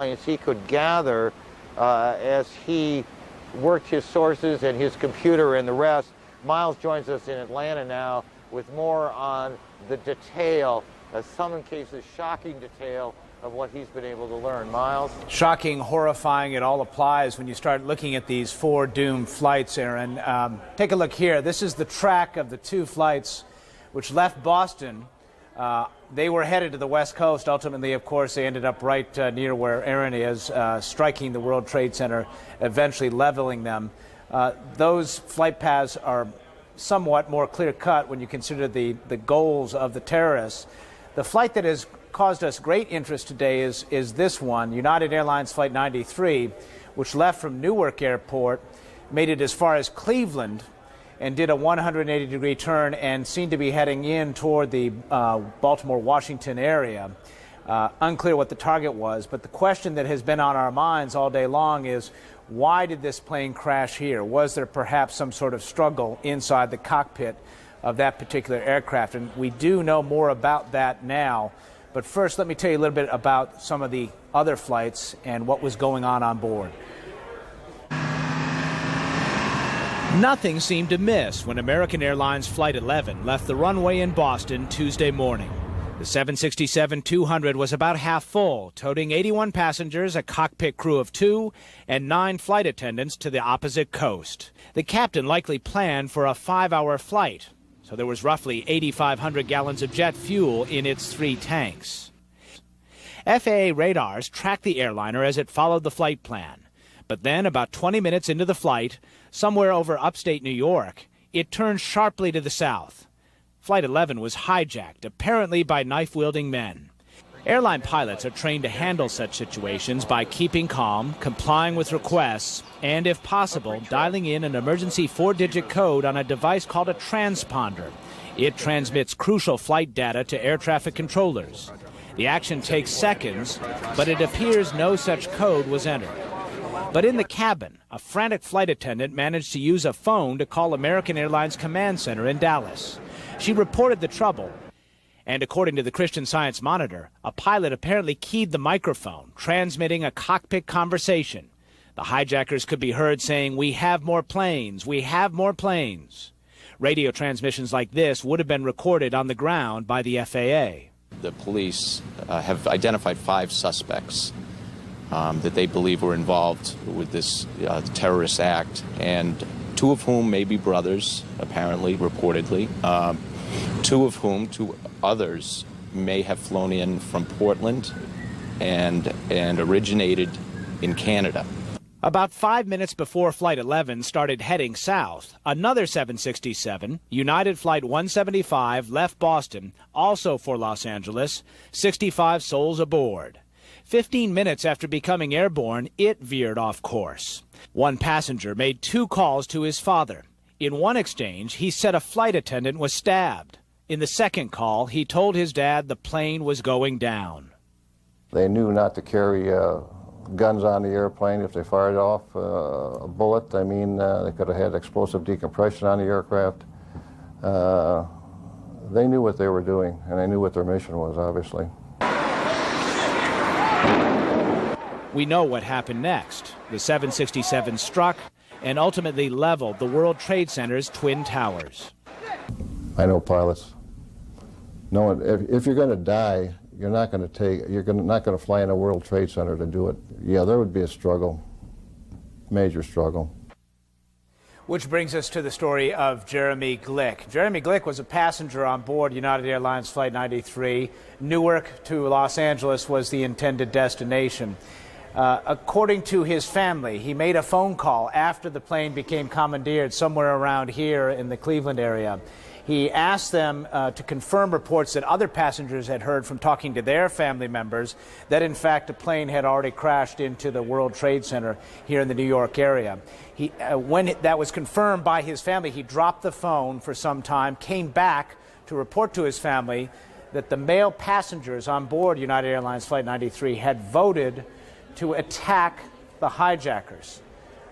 As he could gather as he worked his sources and his computer and the rest. Miles joins us in Atlanta now with more on the detail, some cases shocking detail of what he's been able to learn. Miles? Shocking, horrifying, it all applies when you start looking at these 4 doomed flights, Aaron. Take a look here. This is the track of the 2 flights which left Boston. They were headed to the West Coast. Ultimately, of course, they ended up right near where Aaron is, striking the World Trade Center, eventually leveling them. Those flight paths are somewhat more clear-cut when you consider the goals of the terrorists. The flight that has caused us great interest today is this one, United Airlines Flight 93, which left from Newark Airport, made it as far as Cleveland, and did a 180-degree turn and seemed to be heading in toward the Baltimore, Washington area. Unclear what the target was, but the question that has been on our minds all day long is, why did this plane crash here? Was there perhaps some sort of struggle inside the cockpit of that particular aircraft? And we do know more about that now. But first, let me tell you a little bit about some of the other flights and what was going on board. Nothing seemed amiss when American Airlines Flight 11 left the runway in Boston Tuesday morning. The 767-200 was about half full, toting 81 passengers, a cockpit crew of 2, and 9 flight attendants to the opposite coast. The captain likely planned for a 5-hour flight, so there was roughly 8,500 gallons of jet fuel in its 3 tanks. FAA radars tracked the airliner as it followed the flight plan. But then, about 20 minutes into the flight, somewhere over upstate New York, it turned sharply to the south. Flight 11 was hijacked, apparently by knife-wielding men. Airline pilots are trained to handle such situations by keeping calm, complying with requests, and, if possible, dialing in an emergency 4-digit code on a device called a transponder. It transmits crucial flight data to air traffic controllers. The action takes seconds, but it appears no such code was entered. But in the cabin, a frantic flight attendant managed to use a phone to call American Airlines Command Center in Dallas. She reported the trouble, and according to the Christian Science Monitor, a pilot apparently keyed the microphone, transmitting a cockpit conversation. The hijackers could be heard saying, "We have more planes, we have more planes." Radio transmissions like this would have been recorded on the ground by the FAA. The police have identified 5 suspects that they believe were involved with this terrorist act, and 2 of whom may be brothers, apparently, reportedly. 2 of whom, 2 others, may have flown in from Portland and originated in Canada. About 5 minutes before Flight 11 started heading south, another 767, United Flight 175, left Boston, also for Los Angeles, 65 souls aboard. 15 minutes after becoming airborne, it veered off course. One passenger made 2 calls to his father. In one exchange, he said a flight attendant was stabbed. In the second call, he told his dad the plane was going down. They knew not to carry guns on the airplane if they fired off a bullet. I mean, they could have had explosive decompression on the aircraft. They knew what they were doing, and they knew what their mission was, obviously. We know what happened next. The 767 struck and ultimately leveled the World Trade Center's twin towers. I know pilots. No, if you're going to die, you're not going to fly in a World Trade Center to do it. Yeah, there would be a struggle, major struggle. Which brings us to the story of Jeremy Glick. Jeremy Glick was a passenger on board United Airlines Flight 93. Newark to Los Angeles was the intended destination. According to his family, he made a phone call after the plane became commandeered somewhere around here in the Cleveland area. He asked them to confirm reports that other passengers had heard from talking to their family members that, in fact, a plane had already crashed into the World Trade Center here in the New York area. When that was confirmed by his family, he dropped the phone for some time, came back to report to his family that the male passengers on board United Airlines Flight 93 had voted to attack the hijackers.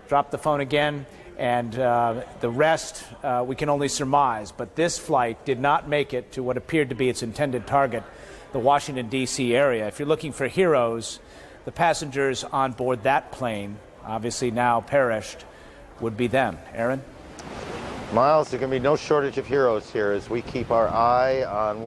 Dropped the phone again, and the rest we can only surmise. But this flight did not make it to what appeared to be its intended target, the Washington, D.C. area. If you're looking for heroes, the passengers on board that plane, obviously now perished, would be them. Aaron? Miles, there's going to be no shortage of heroes here as we keep our eye on